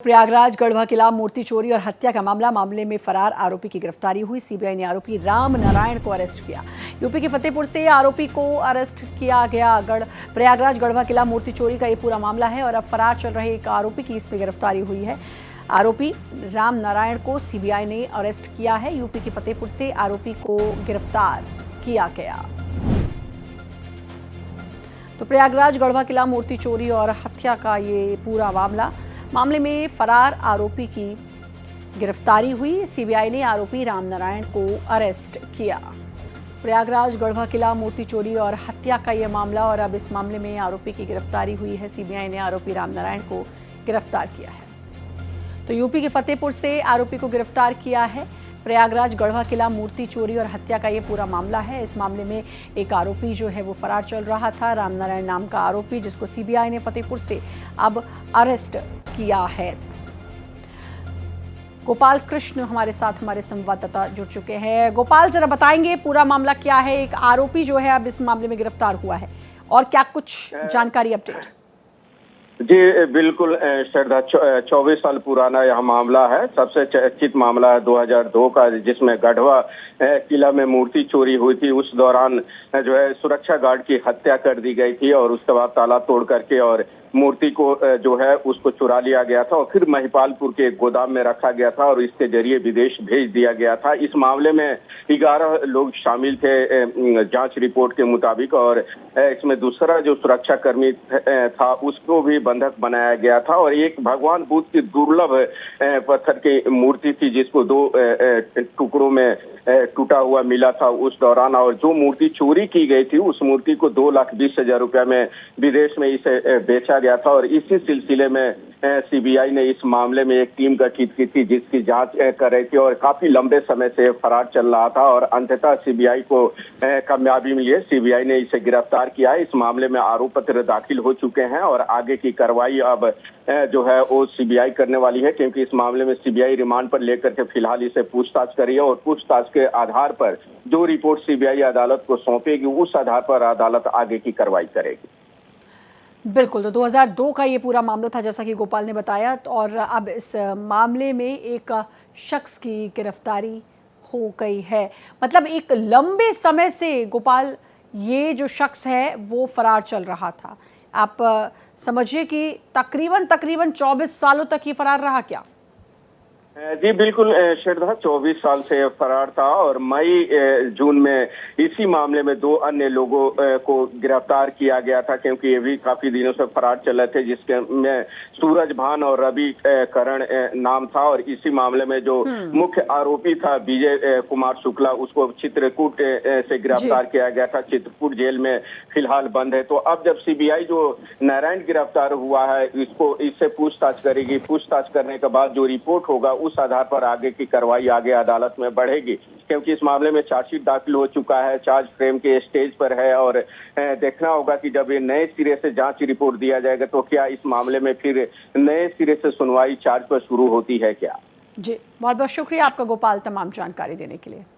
प्रयागराज गढ़वा किला मूर्ति चोरी और हत्या का मामले में फरार आरोपी की गिरफ्तारी हुई। सीबीआई ने आरोपी राम नारायण को अरेस्ट किया। यूपी के फतेहपुर से आरोपी को अरेस्ट किया गया। प्रयागराज गढ़वा किला मूर्ति चोरी का ये पूरा मामला है और अब फरार चल रहे एक आरोपी की इसमें गिरफ्तारी हुई है। आरोपी राम नारायण को सीबीआई ने अरेस्ट किया है। यूपी के फतेहपुर से आरोपी को गिरफ्तार किया गया। तो प्रयागराज गढ़वा किला मूर्ति चोरी और हत्या का ये पूरा मामले में फरार आरोपी की गिरफ्तारी हुई। सीबीआई ने आरोपी राम नारायण को अरेस्ट किया। प्रयागराज गढ़वा किला मूर्ति चोरी और हत्या का यह मामला और अब इस मामले में आरोपी की गिरफ्तारी हुई है। सीबीआई ने आरोपी राम नारायण को गिरफ्तार किया है। तो यूपी के फतेहपुर से आरोपी को गिरफ्तार किया है। प्रयागराज गढ़वा किला मूर्ति चोरी और हत्या का ये पूरा मामला है। इस मामले में एक आरोपी जो है वो फरार चल रहा था, राम नारायण नाम का आरोपी, जिसको सीबीआई ने फतेहपुर से अब अरेस्ट किया है। गोपाल कृष्ण हमारे साथ हमारे संवाददाता जुड़ चुके हैं। गोपाल, जरा बताएंगे पूरा मामला क्या है? एक आरोपी जो है अब इस मामले में गिरफ्तार हुआ है और क्या कुछ जानकारी अपडेट? जी बिल्कुल श्रद्धा, 24 साल पुराना यह मामला है। सबसे चर्चित मामला है 2002 का, जिसमें गढ़वा किला में मूर्ति चोरी हुई थी। उस दौरान जो है सुरक्षा गार्ड की हत्या कर दी गई थी और उसके बाद ताला तोड़ करके और मूर्ति को जो है उसको चुरा लिया गया था और फिर महिपालपुर के गोदाम में रखा गया था और इसके जरिए विदेश भेज दिया गया था। इस मामले में 11 लोग शामिल थे जांच रिपोर्ट के मुताबिक, और इसमें दूसरा जो सुरक्षा कर्मी था उसको भी बंधक बनाया गया था। और एक भगवान बुद्ध की दुर्लभ पत्थर की मूर्ति थी, जिसको 2 टुकड़ों में टूटा हुआ मिला था उस दौरान। और जो मूर्ति चोरी की गई थी उस मूर्ति को 2,20,000 रुपया में विदेश में इसे बेचा गया था। और इसी सिलसिले में सीबीआई ने इस मामले में एक टीम गठित की थी जिसकी जांच कर रही थी और काफी लंबे समय से फरार चल रहा था और अंततः सीबीआई को कामयाबी मिली है। सीबीआई ने इसे गिरफ्तार किया है। इस मामले में आरोप पत्र दाखिल हो चुके हैं और आगे की कार्रवाई अब जो है वो सीबीआई करने वाली है, क्योंकि इस मामले में सीबीआई रिमांड पर लेकर के फिलहाल इसे पूछताछ कर रही है और पूछताछ के आधार पर जो रिपोर्ट सीबीआई अदालत को सौंपेगी उस आधार पर अदालत आगे की कार्रवाई करेगी। बिल्कुल, तो 2002 का ये पूरा मामला था जैसा कि गोपाल ने बताया, और अब इस मामले में एक शख्स की गिरफ्तारी हो गई है। मतलब एक लंबे समय से गोपाल ये जो शख्स है वो फरार चल रहा था। आप समझिए कि तकरीबन 24 सालों तक ये फरार रहा क्या? जी बिल्कुल श्रद्धा, 24 साल से फरार था और मई जून में इसी मामले में 2 अन्य लोगों को गिरफ्तार किया गया था, क्योंकि ये भी काफी दिनों से फरार चल रहे थे, जिसके में सूरज भान और रवि करण नाम था। और इसी मामले में जो मुख्य आरोपी था विजय कुमार शुक्ला, उसको चित्रकूट से गिरफ्तार किया गया था। चित्रकूट जेल में फिलहाल बंद है। तो अब जब सीबीआई जो नारायण गिरफ्तार हुआ है इससे पूछताछ करेगी। पूछताछ करने के बाद जो रिपोर्ट होगा उस आधार पर आगे की कार्रवाई आगे अदालत में बढ़ेगी, क्योंकि इस मामले में चार्जशीट दाखिल हो चुका है, चार्ज फ्रेम के स्टेज पर है और देखना होगा कि जब ये नए सिरे से जांच रिपोर्ट दिया जाएगा तो क्या इस मामले में फिर नए सिरे से सुनवाई चार्ज पर शुरू होती है क्या। जी, बहुत बहुत शुक्रिया आपका गोपाल, तमाम जानकारी देने के लिए।